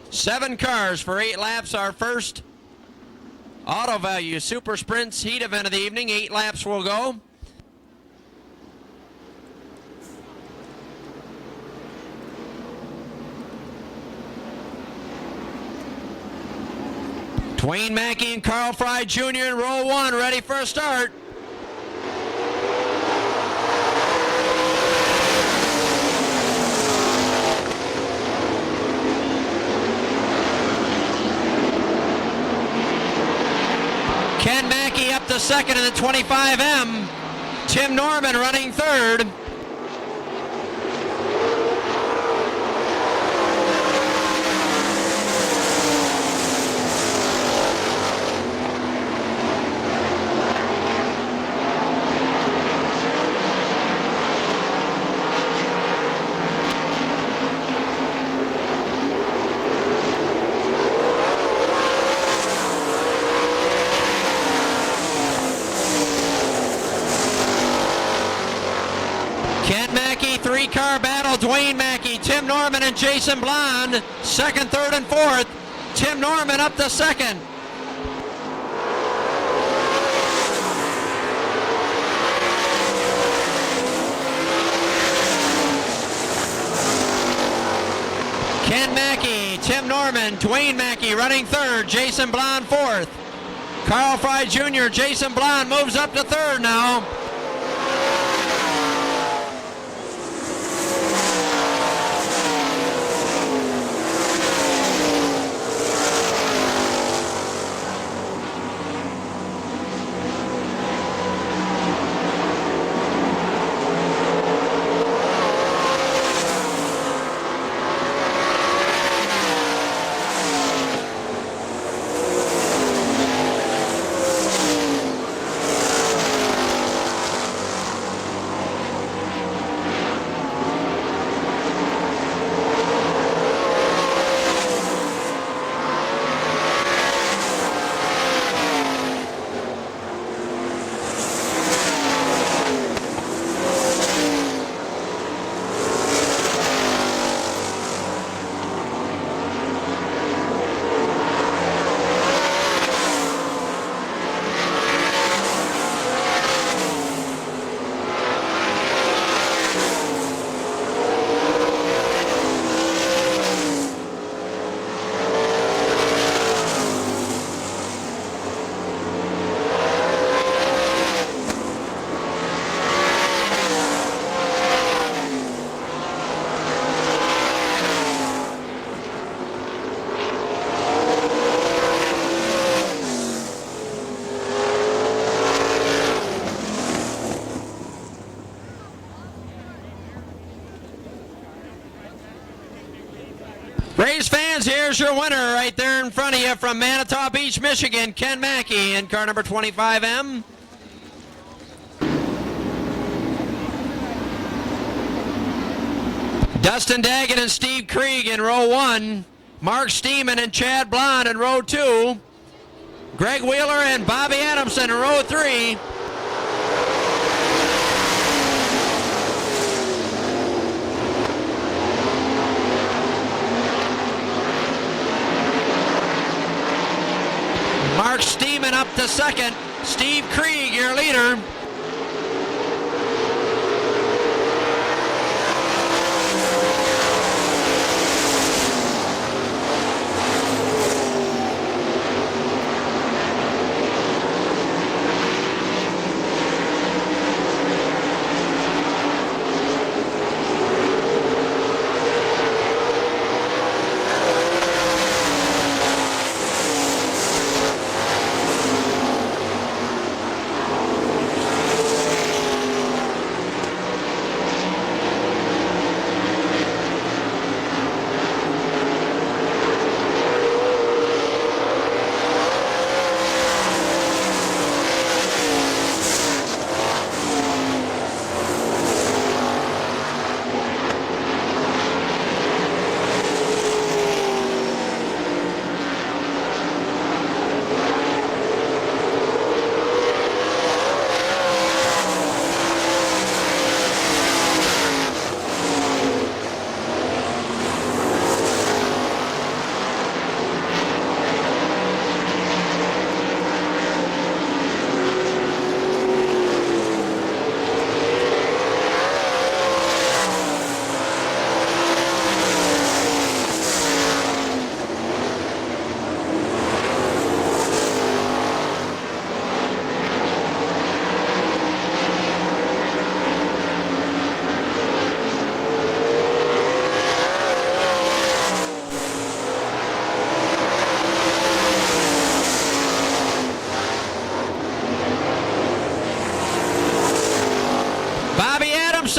7 cars for 8 laps. Our first Auto Value Super Sprints heat event of the evening. 8 laps will go. Dwayne Mackey and Carl Fry Jr. in row 1, ready for a start. Ken Mackey up to second in the 25M. Tim Norman running third. Ken Mackey, 3-car battle. Dwayne Mackey, Tim Norman, and Jason Blond. Second, third, and fourth. Tim Norman up to second. Ken Mackey, Tim Norman, Dwayne Mackey running third. Jason Blond fourth. Carl Fry Jr., Jason Blond moves up to third now. Race fans, here's your winner right there in front of you from Manitow Beach, Michigan, Ken Mackey in car number 25M. Dustin Daggett and Steve Krieg in row 1. Mark Stemen and Chad Blond in row 2. Greg Wheeler and Bobby Adamson in row 3. Mark Stemen up to second. Steve Krieg, your leader.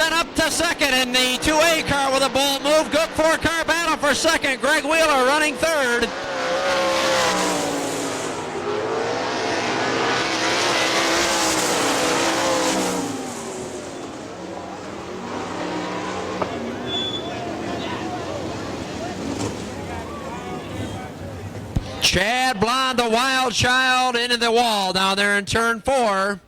Anderson up to second in the 2A car with a bolt move. Good four-car battle for second. Greg Wheeler running third. Chad Blond, the wild child, into the wall down there in turn 4.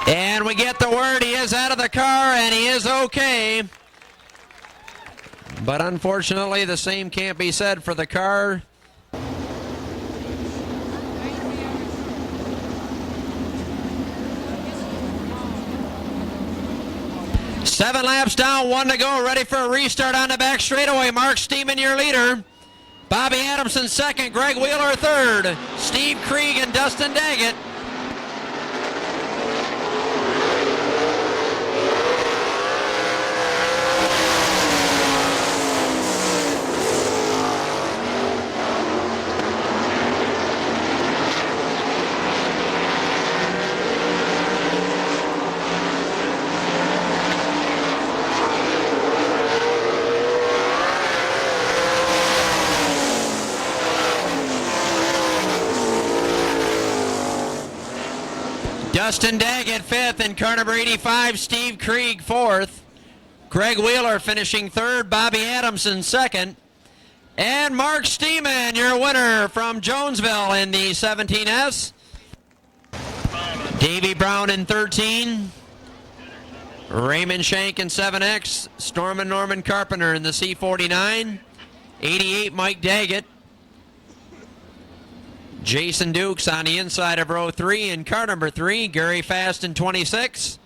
And we get the word he is out of the car and he is okay. But unfortunately, the same can't be said for the car. Seven laps down, 1 to go. Ready for a restart on the back straightaway. Mark Stemen, your leader. Bobby Adamson second. Greg Wheeler third. Steve Krieg and Dustin Daggett. Dustin Daggett fifth in car number 85. Steve Krieg fourth. Greg Wheeler finishing third. Bobby Adamson second. And Mark Stemen, your winner from Jonesville in the 17S. Davey Brown in 13. Raymond Shank in 7X. Storm and Norman Carpenter in the C49. 88 Mike Daggett. Jason Dukes on the inside of row 3 in car number 3. Gary Fast in 26.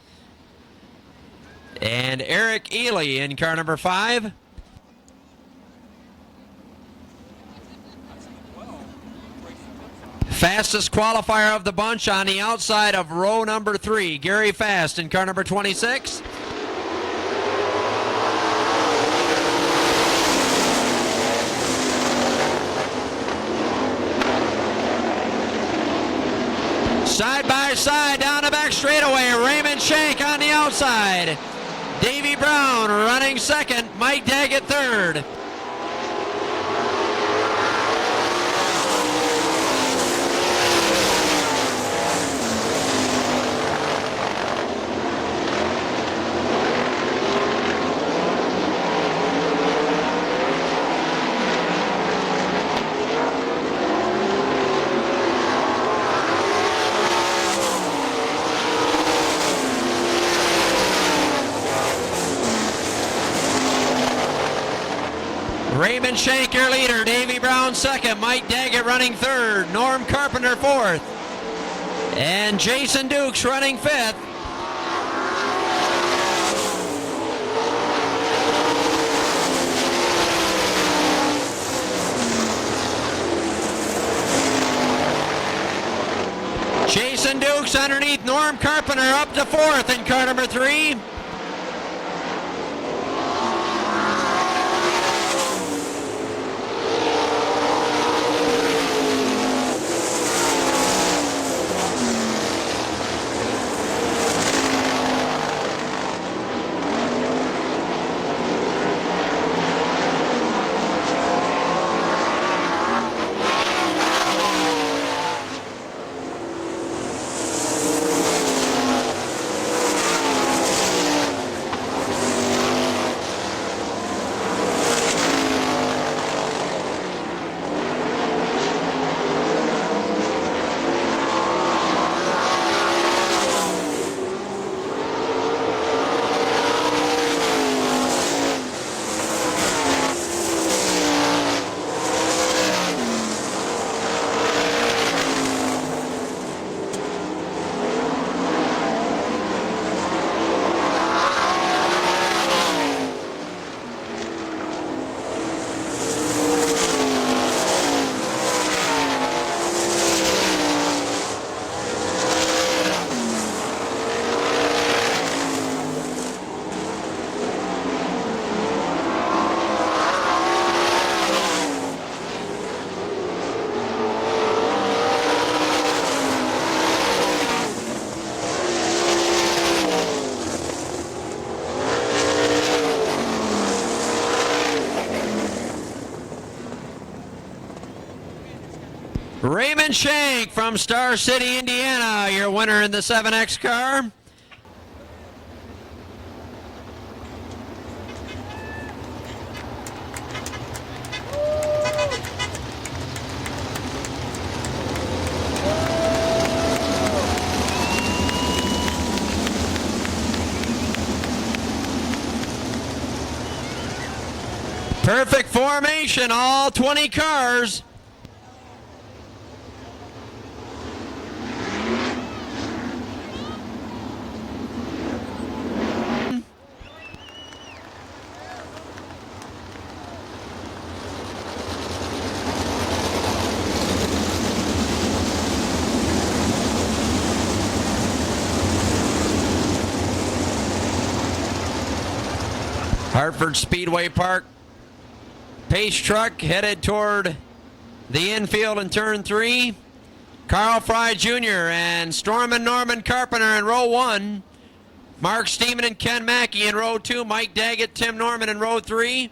And Eric Ely in car number 5. Fastest qualifier of the bunch on the outside of row number 3. Gary Fast in car number 26. Side by side down the back straightaway. Raymond Shank on the outside. Davey Brown running second. Mike Daggett third. Raymond Shank, your leader. Davey Brown second. Mike Daggett running third. Norm Carpenter fourth. And Jason Dukes running fifth. Jason Dukes underneath Norm Carpenter up to fourth in car number 3. Raymond Shank from Star City, Indiana, your winner in the 7X car. Perfect formation, all 20 cars. Hartford Speedway Park. Pace truck headed toward the infield in turn 3. Carl Fry Jr. and Stemen Norman Carpenter in row 1. Mark Stemen and Ken Mackey in row 2. Mike Daggett, Tim Norman in row 3.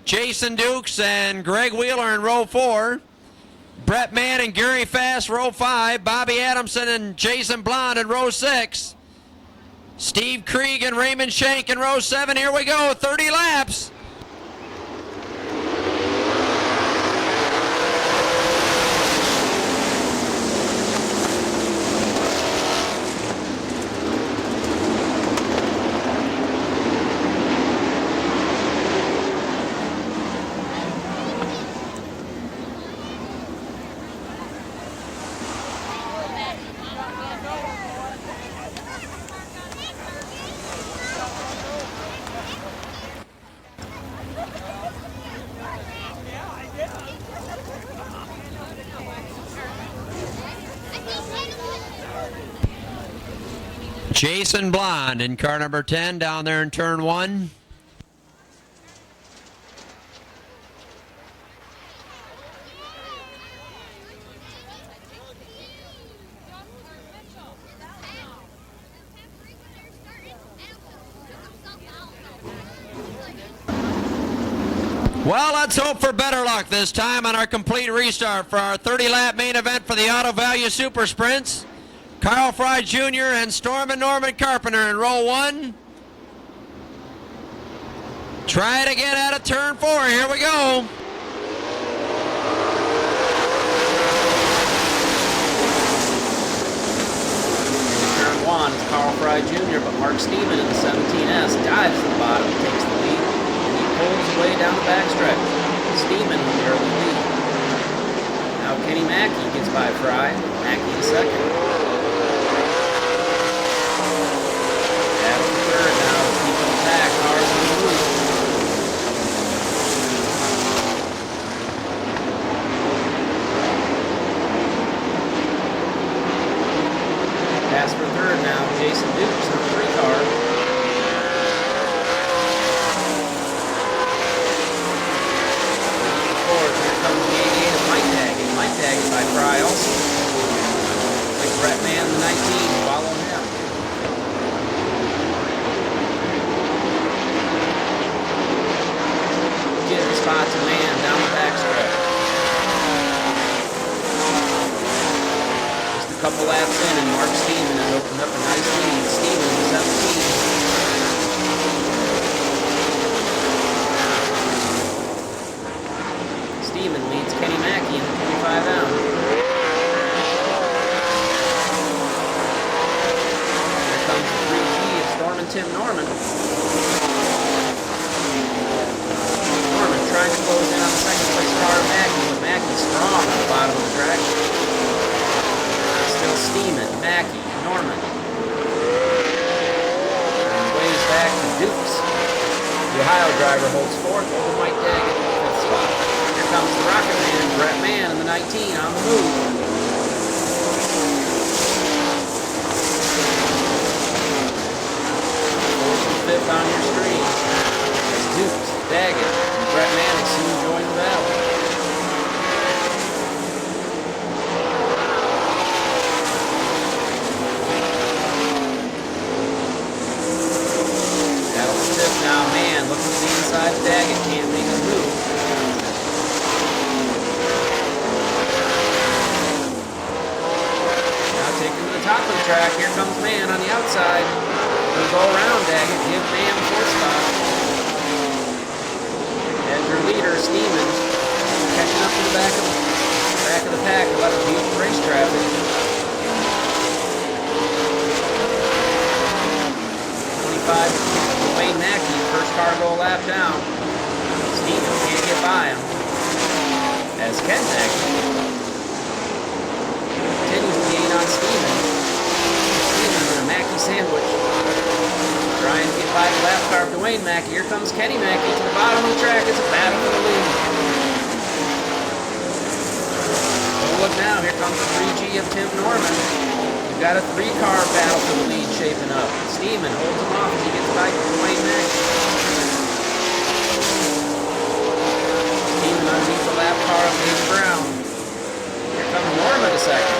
Jason Dukes and Greg Wheeler in row 4. Brett Mann and Gary Fass, row 5. Bobby Adamson and Jason Blond in row 6. Steve Krieg and Raymond Shank in row 7. Here we go, 30 laps. Jason Blond in car number 10 down there in turn 1. Well, let's hope for better luck this time on our complete restart for our 30-lap main event for the Auto Value Super Sprints. Carl Fry Jr. and Stemen Norman Carpenter in row 1. Try it again out of turn 4. Here we go. Turn 1 is Carl Fry Jr., but Mark Stemen in the 17S dives to the bottom, takes the lead, and he pulls away down the backstretch. Stemen with the early lead. Now Kenny Mackey gets by Fry. Mackey in second. Pass for third now, Jason Dukes in the 3 car. Fourth, here comes the 88 of Mike Daggett. Mike Daggett by Fry also. Like Brett Mann in the 19, follow him. Getting spots of man down the backstretch. A couple laps in, and Mark Stemen has opened up a nice lead. Stemen in 17. Stemen leads Kenny Mackey in the 25M. Here comes the 3G of Storm and Tim Norman. Norman trying to close in on the second place car of Mackey, but Mackey's strong on the bottom of the track. Stemen, Mackey, Norman. And waves back to Dukes. The Ohio driver holds fourth over Mike Daggett in the 5th spot. Here comes the Rocket Man, Brett Mann in the 19 on the move. 4th and 5th on your screen. That's Dukes, Daggett, and Brett Mann will soon join the battle. Now, man, looking to the inside of Daggett, can't make a move. side. We'll go around Daggett. Give Mayhem a 4th spot. As your leader, Stemen, catching up to the back of the pack. About to beat race traffic. 25, Wayne Mackey, first car go a lap down. Stemen can't get by him. As Ken Mackey continues to gain on Stemen. Stemen in a Mackey sandwich. Trying to get by the lap car of Dwayne Mackey. Here comes Kenny Mackey to the bottom of the track. It's a battle for the lead. Oh, look now. Here comes the 3G of Tim Norman. We've got a 3-car battle for the lead shaping up. Stemen holds him off as he gets by Dwayne Mackey. Stemen underneath the lap car of Dave Brown. Here comes Norman a second.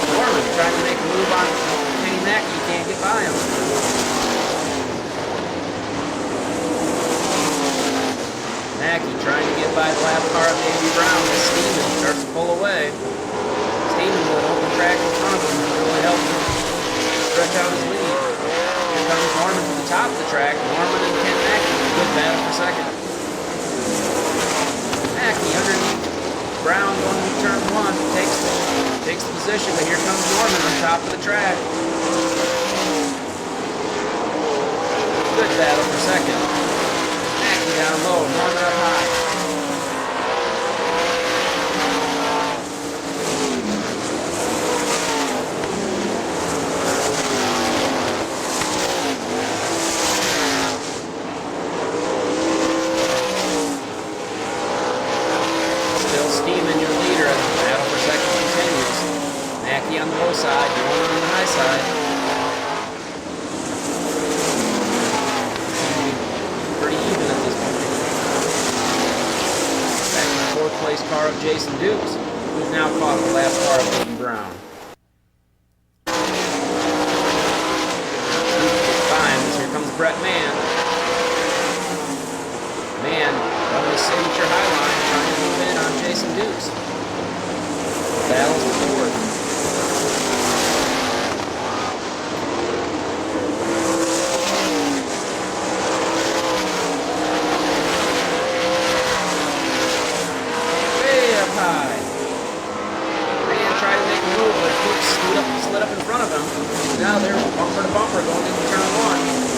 Norman trying to make a move on Kenny Mackey. Can't get by him. Mackey trying to get by the lap car of Davey Brown as Stemen starts to pull away. Stemen with an open track in front of him really helped him stretch out his lead. Here comes Norman to the top of the track. Norman and Ken Mackey, good battle for second. Mackey underneath Brown going to turn 1, takes the position, but here comes Norman on top of the track. Good battle for second. Mackey down low, Norman up high. Stemen, your leader, as the battle for second continues. Mackey on the low side, Norman on the high side. Pretty even at this point. Back to the 4th place car of Jason Dukes, who's now caught the last car of Hayden Brown. Here comes Brett Mann. Mann running his signature high line, trying to move in on Jason Dukes. Battles for 4th. Way up high. Mann tried to make a move, but Dukes slid up in front of him. Now they're bumper to bumper going into turn 1.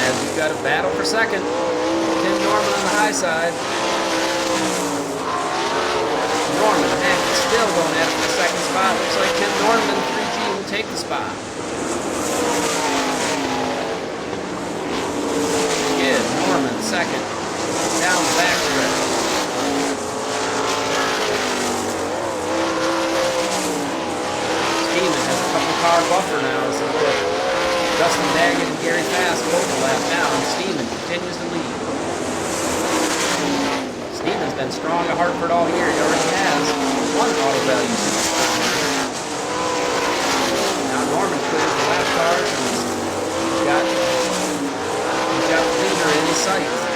As we've got a battle for second. Tim Norman on the high side. Norman, Mackey still going at it for the second spot. Looks like Tim Norman and 3G will take the spot. Again, Norman second. Down the backstretch. Stemen has a couple car buffer now as they put Dustin Daggett and Gary Fast both a lap down. Stemen continues to lead. Stemen's been strong at Hartford all year. He already has one auto value superstar. Now Norman clears the lap cars and he's got the leader in his sights.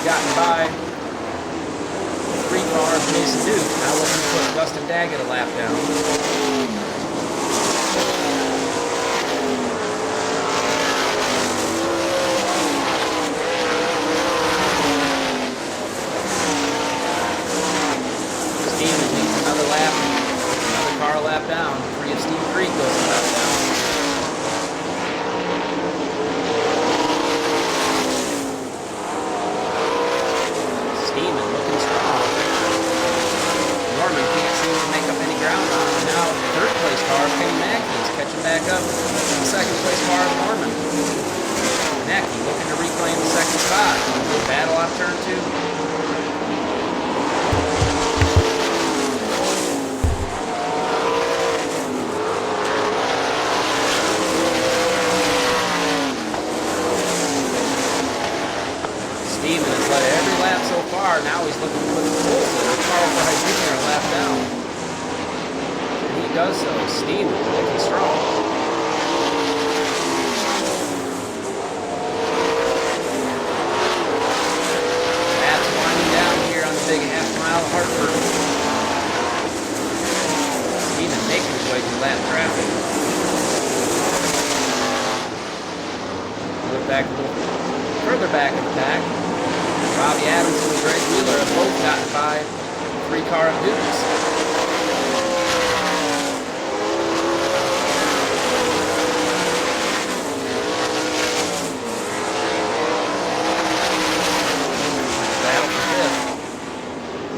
Gotten by the 3-car of Jason Duke. Now looking to put Dustin Daggett a lap down. Stemen needs another lap, another car a lap down. 3 of Steve Creek goes a lap down. Stemen looking strong. Norman can't seem to make up any ground on him. Now, 13 led every lap so far. Now he's looking to put the pulls in with Carl Fry Jr. a lap down. And he does so. Stemen looking strong. That's winding down here on the big half mile of Hartford. Stemen making his way through lap traffic. Look back a little further back in the pack. Robbie Adams and Greg Wheeler have both gotten by 3-car of Dukes. Battle for fifth.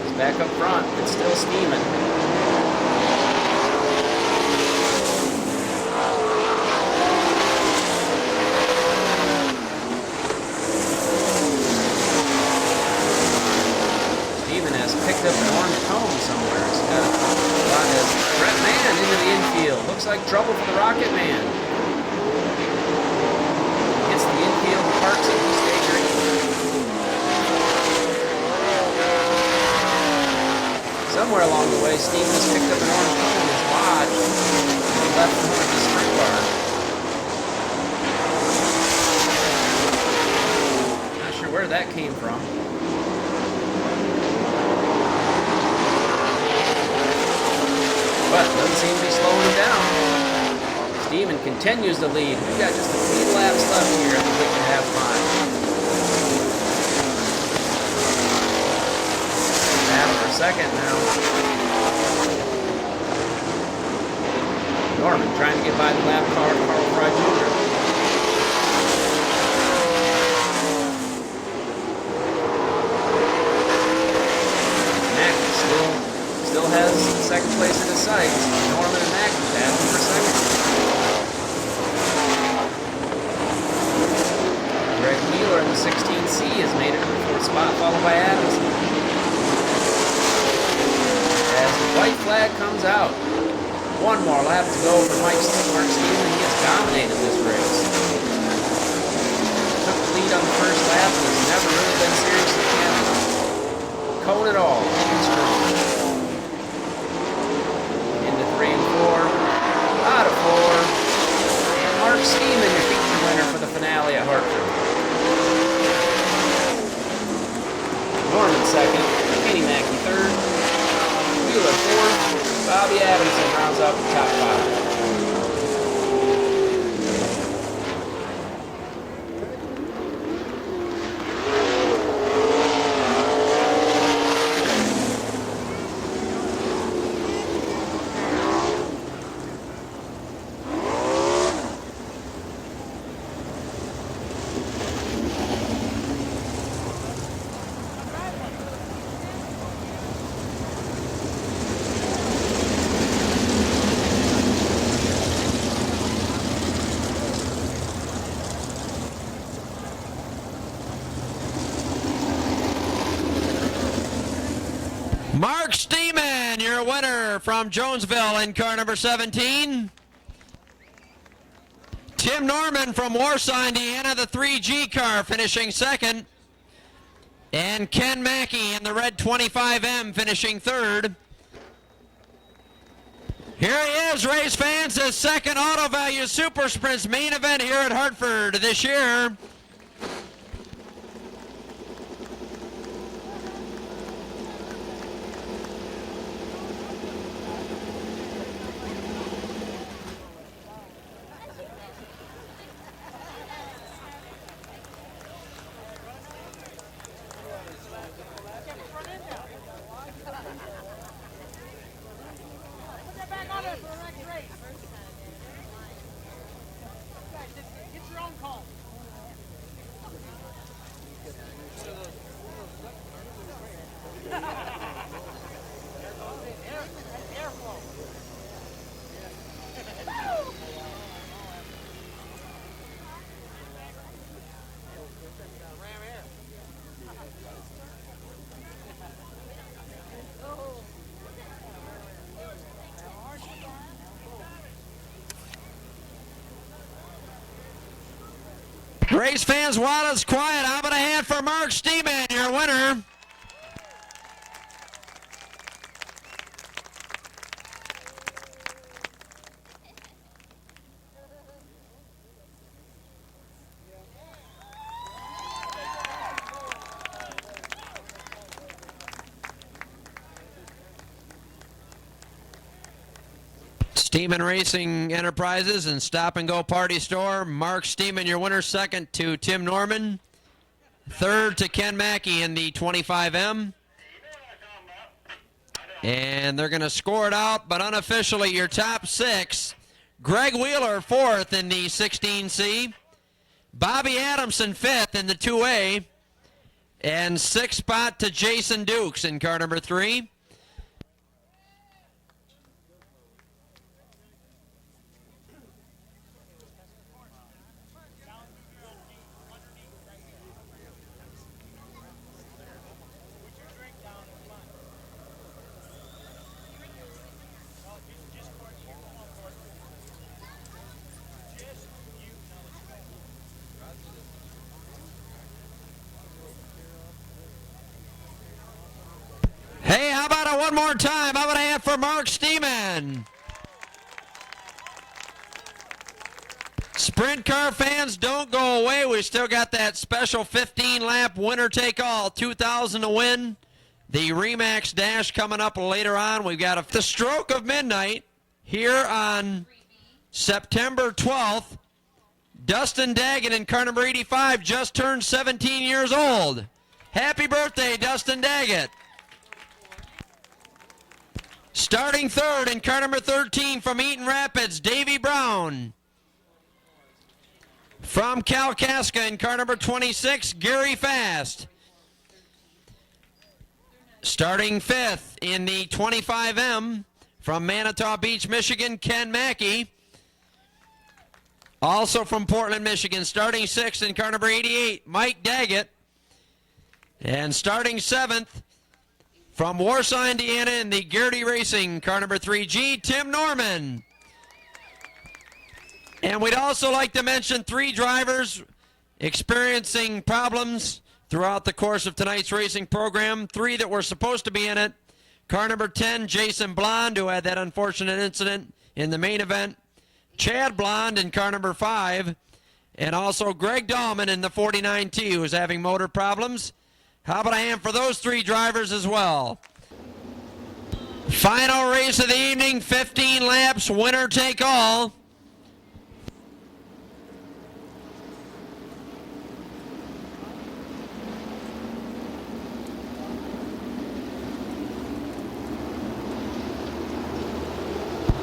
He's back up front. It's still Stemen. Picked up an orange cone somewhere. It's got a lot of Brett Mann into the infield. Looks like trouble for the Rocket Man. Hits the infield and parks at East A Green. Somewhere along the way, Stevens picked up an orange cone in his lodge and he left one of the sprint bar. Not sure where that came from. But doesn't seem to be slowing him down. Stemen continues to lead. We've got just a few laps left here at the week and a half mile. Battle for second now. Norman trying to get by the lap car of Carl Fry Jr. Mackey still has second place in his sights. Norman and Mackey battling for second. Greg Wheeler in the 16C has made it to the fourth spot, followed by Adams. As the white flag comes out, one more lap to go for Mark Stemen. He has dominated this race. Took the lead on the first lap and has never really been seriously challenged. Cone it all, looking strong. 3 and 4, out of 4, and Mark Stemen, your feature winner for the finale at Hartford. Norman second, Kenny Mackey third, Wheeler fourth, Bobby Adamson rounds out the top 5. Mark Stemen, your winner from Jonesville in car number 17. Tim Norman from Warsaw, Indiana, the 3G car, finishing second. And Ken Mackey in the red 25M finishing third. Here he is, race fans, the second Auto Value Super Sprints main event here at Hartford this year. Race fans, while it's quiet, how about a hand for Mark Stemen, your winner? Stemen Racing Enterprises and Stop and Go Party Store. Mark Stemen, your winner. Second to Tim Norman. Third to Ken Mackey in the 25M. And they're going to score it out, but unofficially your top six. Greg Wheeler fourth in the 16C. Bobby Adamson fifth in the 2A. And sixth spot to Jason Dukes in car number 3. Hey, how about it one more time? How about a hand for Mark Stemen? Sprint car fans, don't go away. We still got that special 15-lap winner-take-all, 2,000 to win. The Remax Dash coming up later on. We've got the stroke of midnight here on September 12th. Dustin Daggett in car number 85 just turned 17 years old. Happy birthday, Dustin Daggett. Starting third in car number 13 from Eaton Rapids, Davey Brown. From Kalkaska in car number 26, Gary Fast. Starting fifth in the 25M from Manitou Beach, Michigan, Ken Mackey. Also from Portland, Michigan, starting sixth in car number 88, Mike Daggett. And starting seventh from Warsaw, Indiana, in the Garrity Racing, car number 3G, Tim Norman. And we'd also like to mention 3 drivers experiencing problems throughout the course of tonight's racing program. 3 that were supposed to be in it. Car number 10, Jason Blond, who had that unfortunate incident in the main event. Chad Blond in car number 5. And also Greg Dahlman in the 49T, who is having motor problems. How about a hand for those 3 drivers as well? Final race of the evening, 15 laps, winner take all.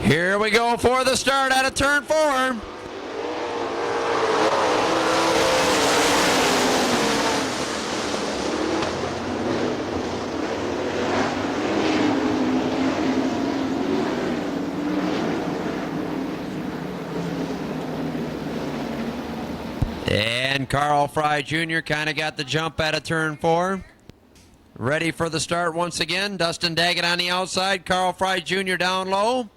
Here we go for the start out of turn 4. And Carl Fry Jr. kind of got the jump out of turn 4. Ready for the start once again. Dustin Daggett on the outside. Carl Fry Jr. down low.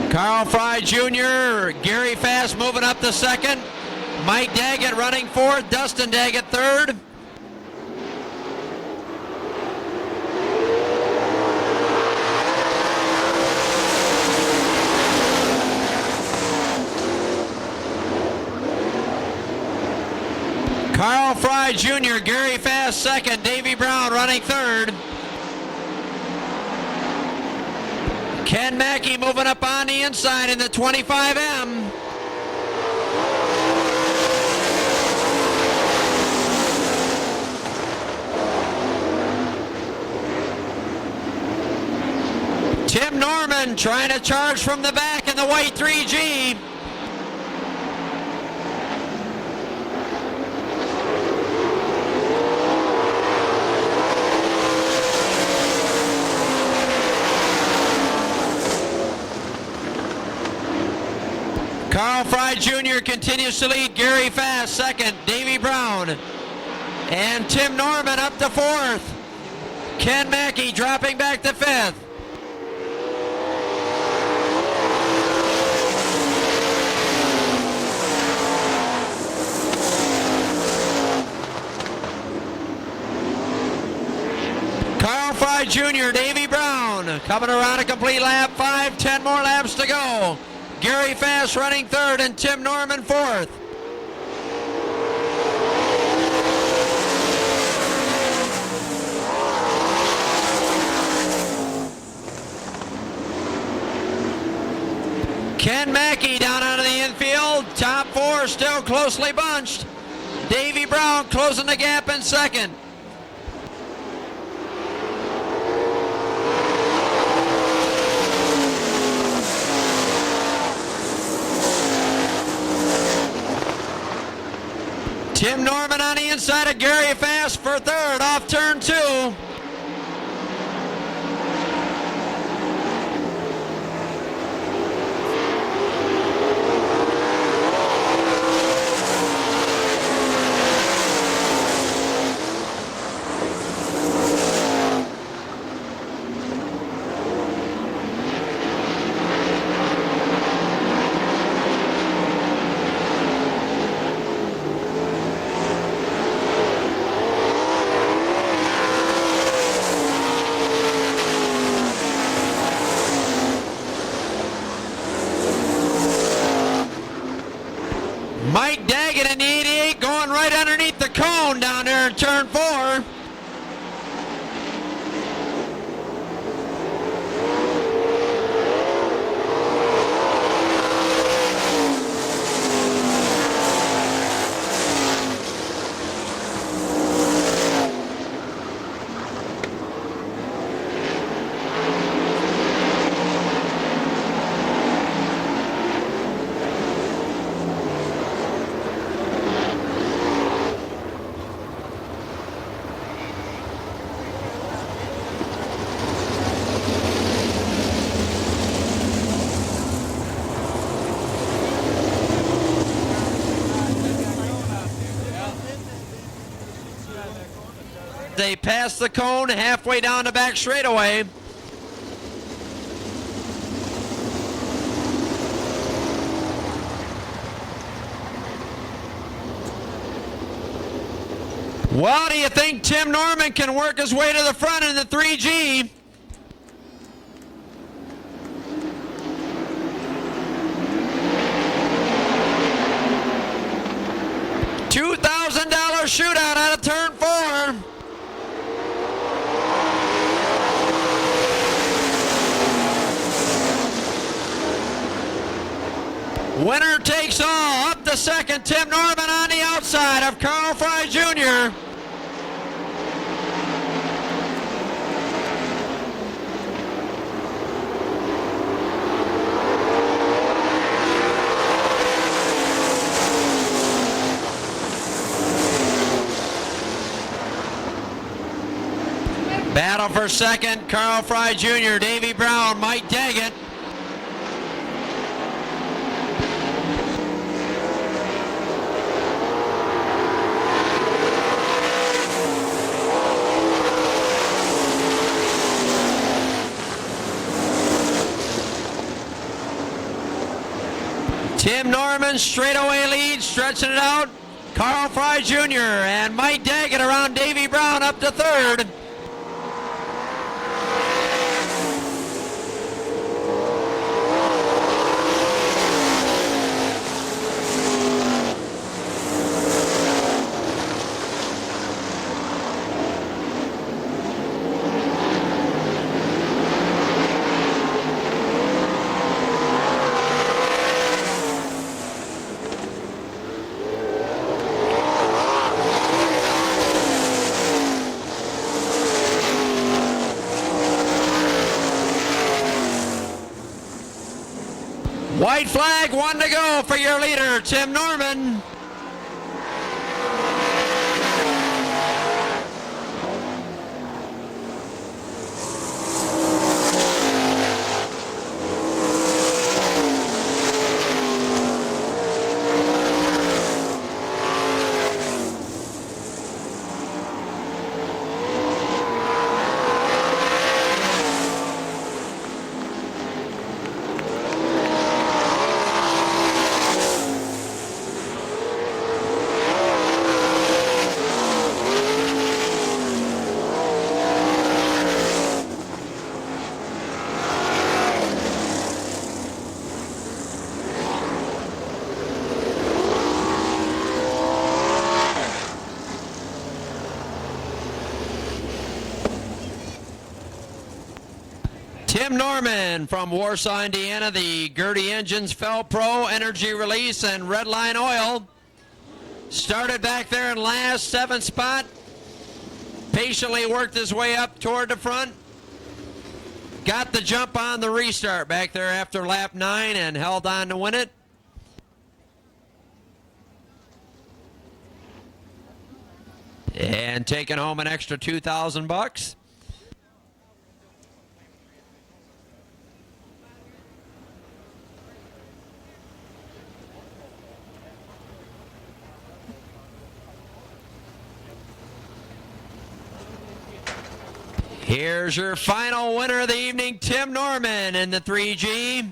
Carl Fry Jr., Gary Fast moving up to second. Mike Daggett running fourth. Dustin Daggett third. Carl Fry Jr., Gary Fast second. Davey Brown running third. Ken Mackey moving up on the inside in the 25M. Tim Norman trying to charge from the back in the white 3G. Carl Fry Jr. continues to lead. Gary Fast second. Davey Brown. And Tim Norman up to 4th. Ken Mackey dropping back to 5th. Carl Fry Jr., Davy Brown coming around a complete lap. 10 more laps to go. Gary Fast running 3rd and Tim Norman 4th. Ken Mackey down onto the infield. Top 4 still closely bunched. Davy Brown closing the gap in 2nd. Tim Norman on the inside of Gary Fast for 3rd off turn 2. Mike Daggett in the 88 going right underneath the cone down there in turn 4. They pass the cone halfway down the back straightaway. Well, do you think Tim Norman can work his way to the front in the 3G? $2,000 shootout out of turn 4. Winner takes all. Up to 2nd, Tim Norman on the outside of Carl Fry Jr. Battle for 2nd, Carl Fry Jr., Davy Brown, Mike Daggett. Tim Norman straightaway lead, stretching it out. Carl Fry Jr. and Mike Daggett around Davy Brown up to 3rd. White flag, 1 to go for your leader, Tim Norman. Tim Norman from Warsaw, Indiana, the Gertie Engines, Fel-Pro, Energy Release, and Redline Oil. Started back there in last, 7th spot. Patiently worked his way up toward the front. Got the jump on the restart back there after lap 9 and held on to win it. And taking home an extra $2,000. Here's your final winner of the evening, Tim Norman in the 3G.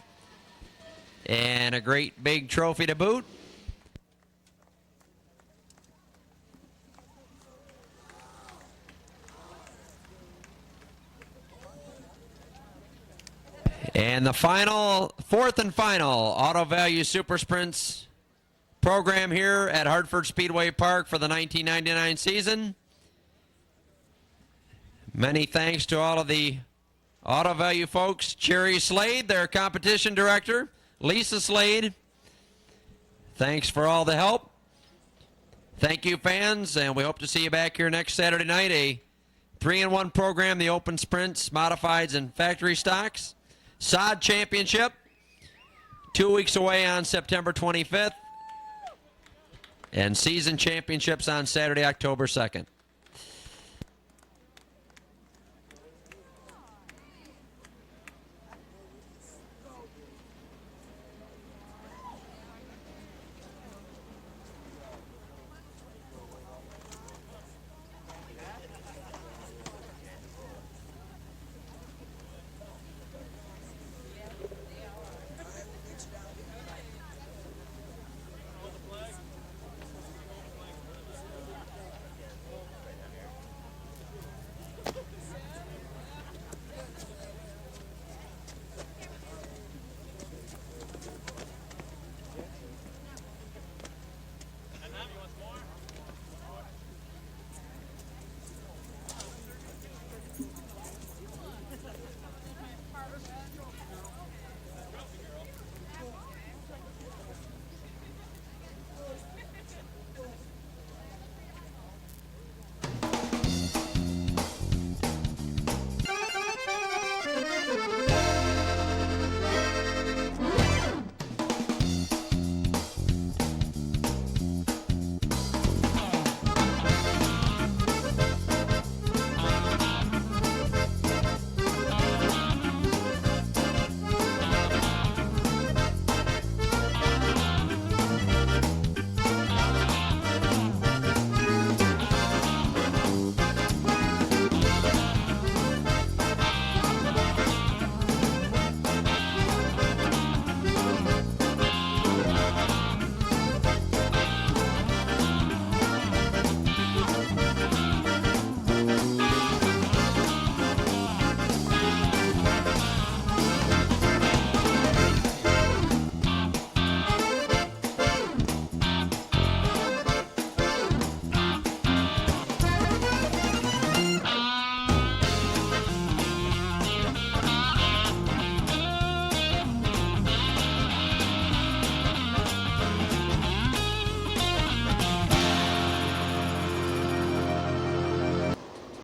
And a great big trophy to boot. And the final, 4th and final Auto Value Super Sprints program here at Hartford Speedway Park for the 1999 season. Many thanks to all of the Auto Value folks. Cherry Slade, their competition director. Lisa Slade, thanks for all the help. Thank you, fans, and we hope to see you back here next Saturday night. A 3-in-1 program, the Open Sprints, Modifieds, and Factory Stocks. SOD Championship, 2 weeks away on September 25th. And season championships on Saturday, October 2nd.